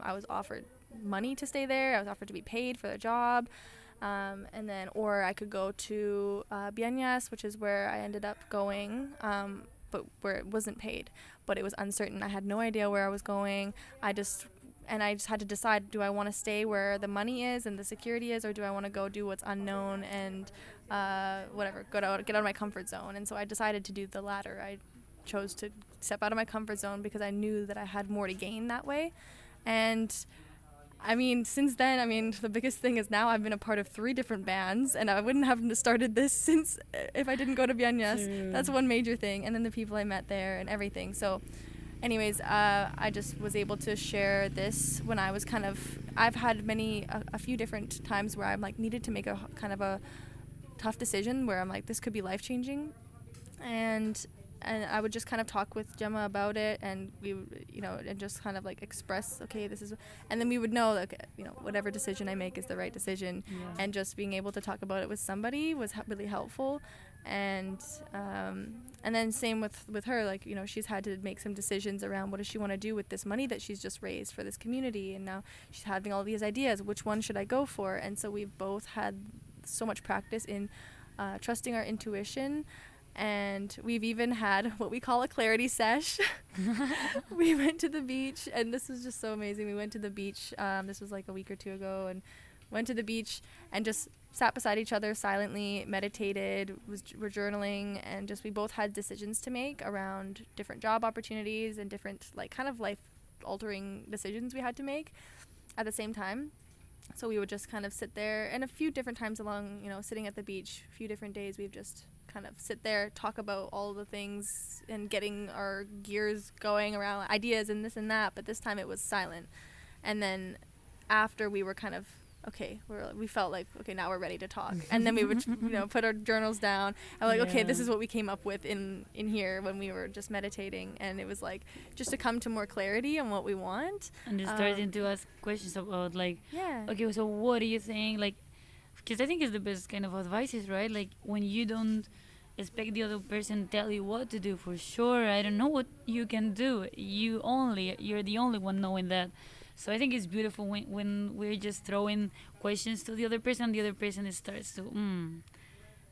I was offered money to stay there. I was offered to be paid for the job. And then, or I could go to Biennias, which is where I ended up going, but where it wasn't paid, but it was uncertain. I had no idea where I was going. I just had to decide, do I want to stay where the money is and the security is, or do I want to go do what's unknown and whatever, get out of my comfort zone? And so I decided to do the latter. I chose to step out of my comfort zone because I knew that I had more to gain that way. And I mean, since then, I mean, the biggest thing is now I've been a part of 3 different bands, and I wouldn't have started this since if I didn't go to Biennias. That's one major thing. And then the people I met there and everything. So anyways, I just was able to share this when I was I've had a few different times where I'm like needed to make a kind of a tough decision where I'm like, this could be life-changing. And I would just kind of talk with Gema about it, and we would, and just kind of like express, okay, this is, and then we would know that, whatever decision I make is the right decision. Yeah. And just being able to talk about it with somebody was really helpful. And then same with her, like, she's had to make some decisions around what does she want to do with this money that she's just raised for this community, and now she's having all these ideas, which one should I go for? And so we've both had so much practice in trusting our intuition. And we've even had what we call a clarity sesh. We went to the beach, and this was just so amazing. We went to the beach, this was like a week or 2 ago, and went to the beach and just sat beside each other silently, meditated, were journaling, and just we both had decisions to make around different job opportunities and different like kind of life-altering decisions we had to make at the same time. So we would just kind of sit there, and a few different times along, sitting at the beach, a few different days, we've just kind of sit there, talk about all the things and getting our gears going around ideas and this and that, but this time it was silent. And then after we were kind of, okay, we felt like, okay, now we're ready to talk. And then we would, put our journals down and like, okay, this is what we came up with in here when we were just meditating. And it was like, just to come to more clarity on what we want. And just starting to ask questions about like, okay, so what do you think? Like, because I think it's the best kind of advices, right? Like when you don't expect the other person to tell you what to do, for sure, I don't know what you can do. You're the only one knowing that. So I think it's beautiful when we're just throwing questions to the other person starts to,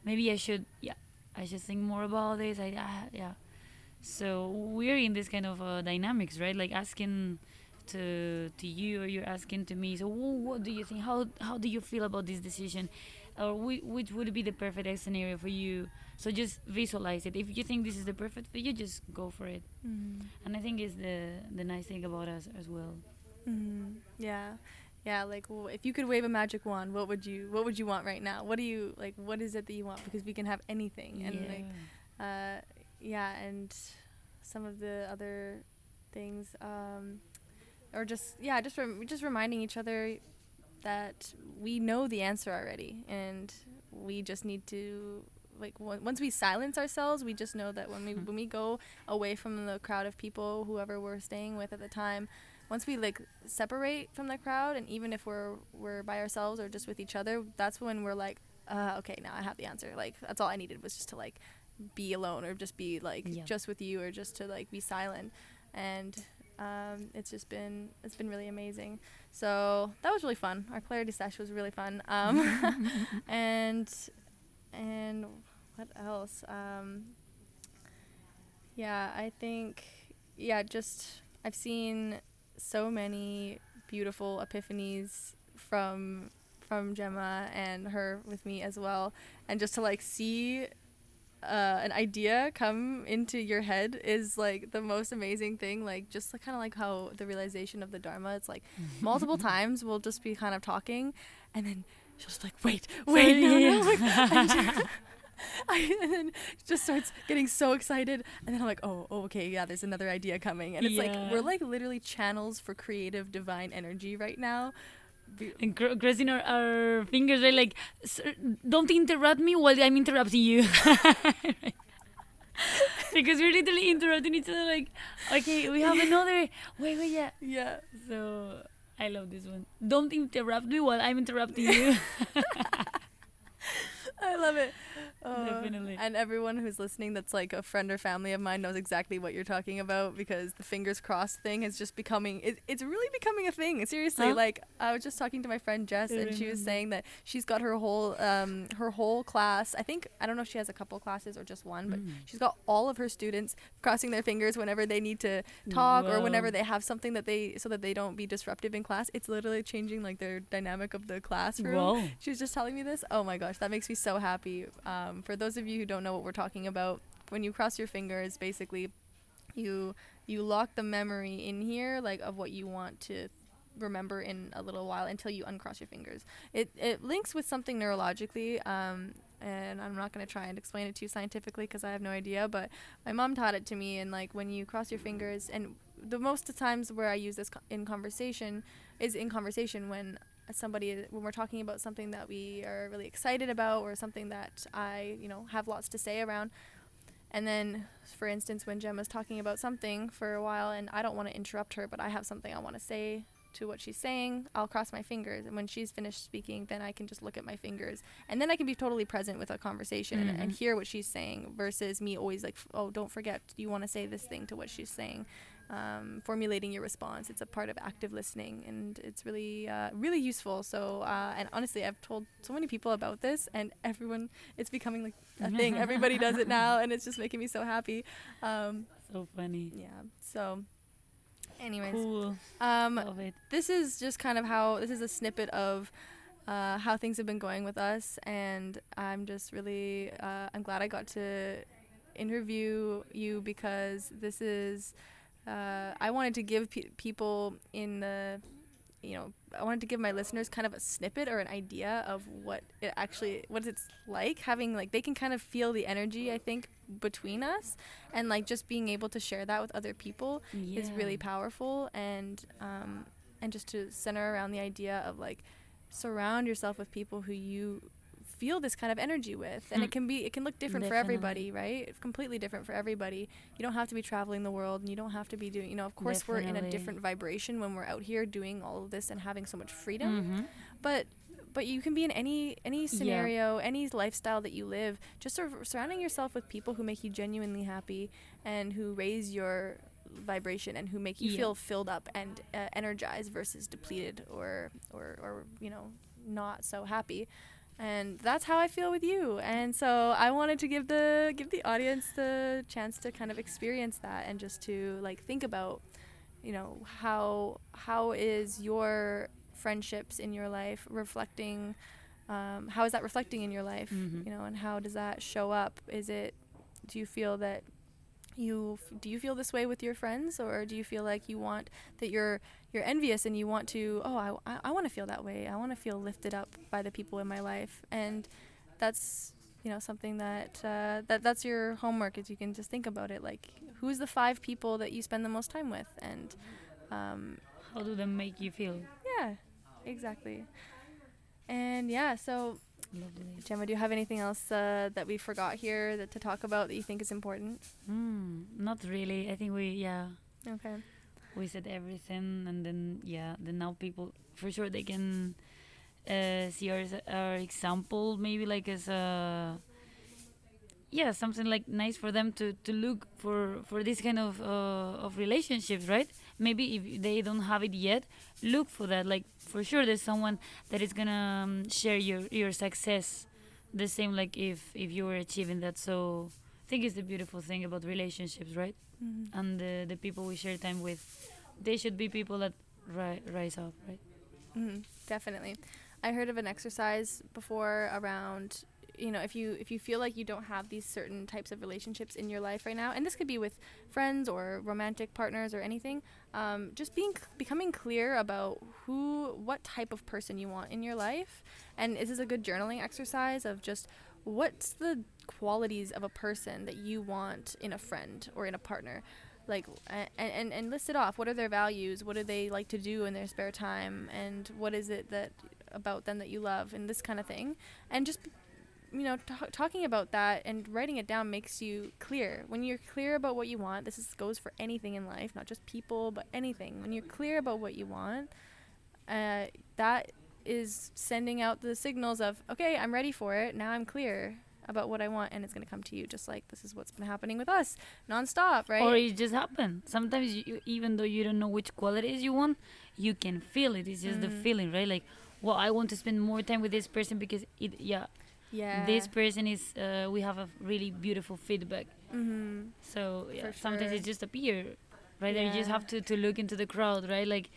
maybe I should think more about this. So we're in this kind of dynamics, right? Like asking to you, or you're asking to me. So what do you think? How do you feel about this decision? Or which would be the perfect scenario for you? So just visualize it. If you think this is the perfect for you, just go for it. Mm-hmm. And I think it's the nice thing about us as well. Mm-hmm. Yeah. Like, if you could wave a magic wand, what would you want right now? What do you like? What is it that you want? Because we can have anything. And and some of the other things, or just reminding each other that we know the answer already, and we just need to, like, once we silence ourselves, we just know that when we go away from the crowd of people, whoever we're staying with at the time, once we like separate from the crowd, and even if we're by ourselves or just with each other, that's when we're like, okay, now I have the answer. Like, that's all I needed was just to like be alone, or just be like just with you, or just to like be silent. And it's been really amazing. So that was really fun. Our clarity sesh was really fun. And what else? I think just I've seen so many beautiful epiphanies from Gema and her with me as well, and just to like see an idea come into your head is like the most amazing thing. Like, just like, kind of like how the realization of the Dharma, it's like multiple times we'll just be kind of talking, and then she'll just like, wait, no. And then just starts getting so excited, and then I'm like, oh, okay, yeah, there's another idea coming. And it's like, we're like literally channels for creative divine energy right now. And crossing our fingers, right? Like, don't interrupt me while I'm interrupting you. Because we're literally interrupting each other, like, okay, we have another, wait, yeah. So I love this one. Don't interrupt me while I'm interrupting you. I love it. Definitely. And everyone who's listening that's like a friend or family of mine knows exactly what you're talking about, because the fingers crossed thing is just becoming, it's really becoming a thing. Seriously, Huh? like I was just talking to my friend Jess, I and she was remember. saying that she's got her whole class. I think, I don't know if she has a couple classes or just one, but she's got all of her students crossing their fingers whenever they need to talk or Wow. whenever they have something that they, so that they don't be disruptive in class. It's literally changing like their dynamic of the classroom. Wow. She was just telling me this. Oh my gosh, that makes me so happy. For those of you who don't know what we're talking about, when you cross your fingers, basically you lock the memory in here, like of what you want to remember in a little while, until you uncross your fingers. It links with something neurologically, and I'm not going to try and explain it to you scientifically because I have no idea, but my mom taught it to me. And like when you cross your fingers, and the most of the times where I use this in conversation is in conversation, when when we're talking about something that we are really excited about, or something that I, have lots to say around. And then, for instance, when Gemma's talking about something for a while and I don't want to interrupt her, but I have something I want to say to what she's saying, I'll cross my fingers. And when she's finished speaking, then I can just look at my fingers. And then I can be totally present with a conversation and hear what she's saying, versus me always like, oh, don't forget, you want to say this thing to what she's saying. Formulating your response. It's a part of active listening, and it's really, really useful. So, and honestly, I've told so many people about this, and everyone, it's becoming like a thing. Everybody does it now, and it's just making me so happy. So funny. Yeah. So, anyways, Cool. Love it. This is just kind of this is a snippet of how things have been going with us, and I'm just really, I'm glad I got to interview you, because this is, I wanted to give people I wanted to give my listeners kind of a snippet or an idea of what it's like having, like, they can kind of feel the energy, I think, between us, and like just being able to share that with other people is really powerful. And just to center around the idea of like, surround yourself with people who you feel this kind of energy with. And it can look different for everybody, right? It's completely different for everybody. You don't have to be traveling the world, and you don't have to be doing, of course we're in a different vibration when we're out here doing all of this and having so much freedom. But you can be in any scenario, any lifestyle that you live, just sort of surrounding yourself with people who make you genuinely happy, and who raise your vibration, and who make you feel filled up and energized, versus depleted or not so happy. And that's how I feel with you. And so I wanted to give the audience the chance to kind of experience that, and just to like think about, how is your friendships in your life reflecting, how is that reflecting in your life, and how does that show up? Do you feel that do you feel this way with your friends, or do you feel like you're envious and you want to, I want to feel that way. I want to feel lifted up by the people in my life. And that's, something that's your homework, is you can just think about it, like, who's the 5 people that you spend the most time with, and how do they make you feel? Yeah, exactly. And so Lovely. Gemma, do you have anything else that we forgot here to talk about that you think is important? Not really. I think Okay. we said everything, and then now people for sure they can see our example, maybe like as something like nice for them to look for this kind of relationships, right? Maybe if they don't have it yet, look for that. Like, for sure there's someone that is gonna share your success, the same like if you were achieving that. So I think it's the beautiful thing about relationships, right? And the people we share time with, they should be people that rise up, right? Definitely. I heard of an exercise before around, if you feel like you don't have these certain types of relationships in your life right now, and this could be with friends or romantic partners or anything, just becoming clear about what type of person you want in your life. And this is a good journaling exercise of just, what's the qualities of a person that you want in a friend or in a partner, like, and list it off. What are their values? What do they like to do in their spare time? And what is it that about them that you love, and this kind of thing. And just talking about that and writing it down makes you clear. When you're clear about what you want, goes for anything in life, not just people, but anything. When you're clear about what you want, that is sending out the signals of, okay, I'm ready for it. Now I'm clear. about what I want, and it's going to come to you, just like this is what's been happening with us nonstop, right? Or it just happen. Sometimes even though you don't know which qualities you want, you can feel it. It's just the feeling, right? Like, well, I want to spend more time with this person because this person is we have a really beautiful feedback. So sometimes it just appear, right? You just have to look into the crowd, right? Like,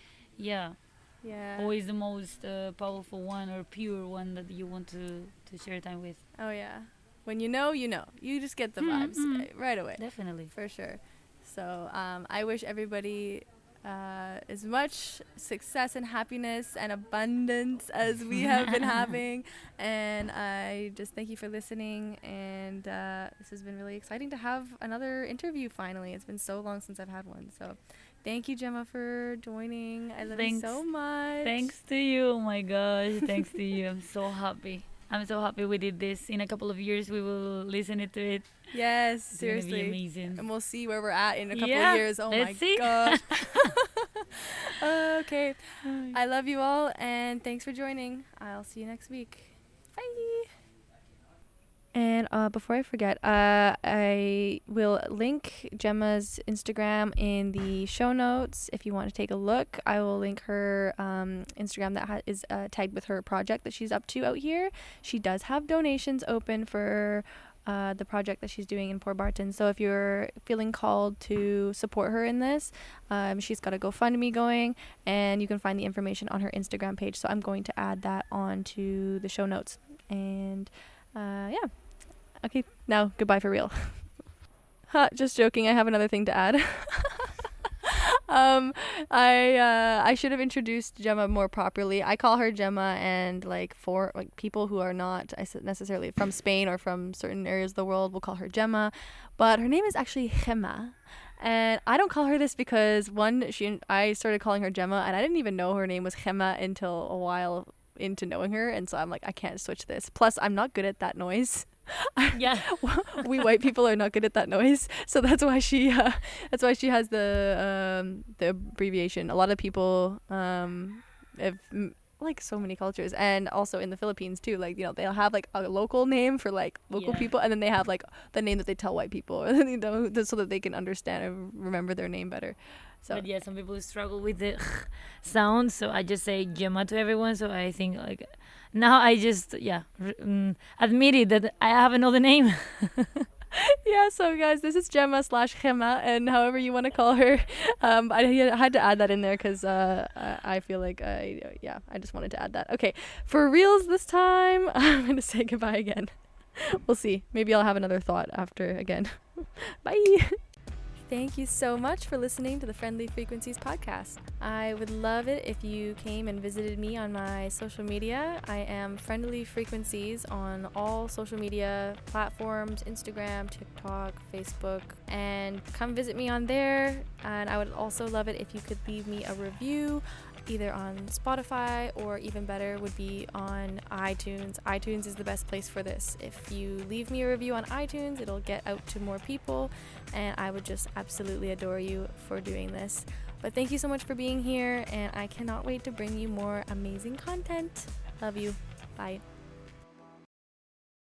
always the most powerful one or pure one that you want to share time with. Oh yeah, when you know, you just get the vibes right away. Definitely, for sure. So I wish everybody as much success and happiness and abundance as we have been having, and I just thank you for listening, and this has been really exciting to have another interview finally. It's been so long since I've had one, so thank you, Gemma, for joining. I love you so much. Thanks to you. Oh my gosh, thanks to you. I'm so happy we did this. In a couple of years we will listen to it. Yes, it's seriously, gonna be amazing. And we'll see where we're at in a couple of years. Oh my gosh. Okay, I love you all, and thanks for joining. I'll see you next week. Bye. And before I forget, I will link Gemma's Instagram in the show notes if you want to take a look. I will link her Instagram that is tagged with her project that she's up to out here. She does have donations open for the project that she's doing in Port Barton. So if you're feeling called to support her in this, she's got a GoFundMe going, and you can find the information on her Instagram page. So I'm going to add that onto the show notes. And okay, now goodbye for real. Just joking, I have another thing to add. I should have introduced Gemma more properly. I call her Gemma, and for people who are not necessarily from Spain or from certain areas of the world will call her Gemma, but her name is actually Gema. And I don't call her this because I started calling her Gemma, and I didn't even know her name was Gema until a while into knowing her, and so I'm like, I can't switch this. Plus, I'm not good at that noise. We white people are not good at that noise, so that's why she has the abbreviation. A lot of people have so many cultures, and also in the Philippines too, they'll have a local name for local people, and then they have the name that they tell white people, so that they can understand and remember their name better. So but some people struggle with the sound, so I just say Gemma to everyone. So I think now I just admitted that I have another name. So guys, this is Gemma / Gema, and however you want to call her. I had to add that in there because I feel like I just wanted to add that. Okay, for reals this time, I'm going to say goodbye again. We'll see. Maybe I'll have another thought after again. Bye. Thank you so much for listening to the Friendly Frequencies podcast. I would love it if you came and visited me on my social media. I am Friendly Frequencies on all social media platforms, Instagram, TikTok, Facebook, and come visit me on there. And I would also love it if you could leave me a review either on Spotify, or even better would be on iTunes. iTunes is the best place for this. If you leave me a review on iTunes, it'll get out to more people, and I would just absolutely adore you for doing this. But thank you so much for being here, and I cannot wait to bring you more amazing content. Love you. Bye.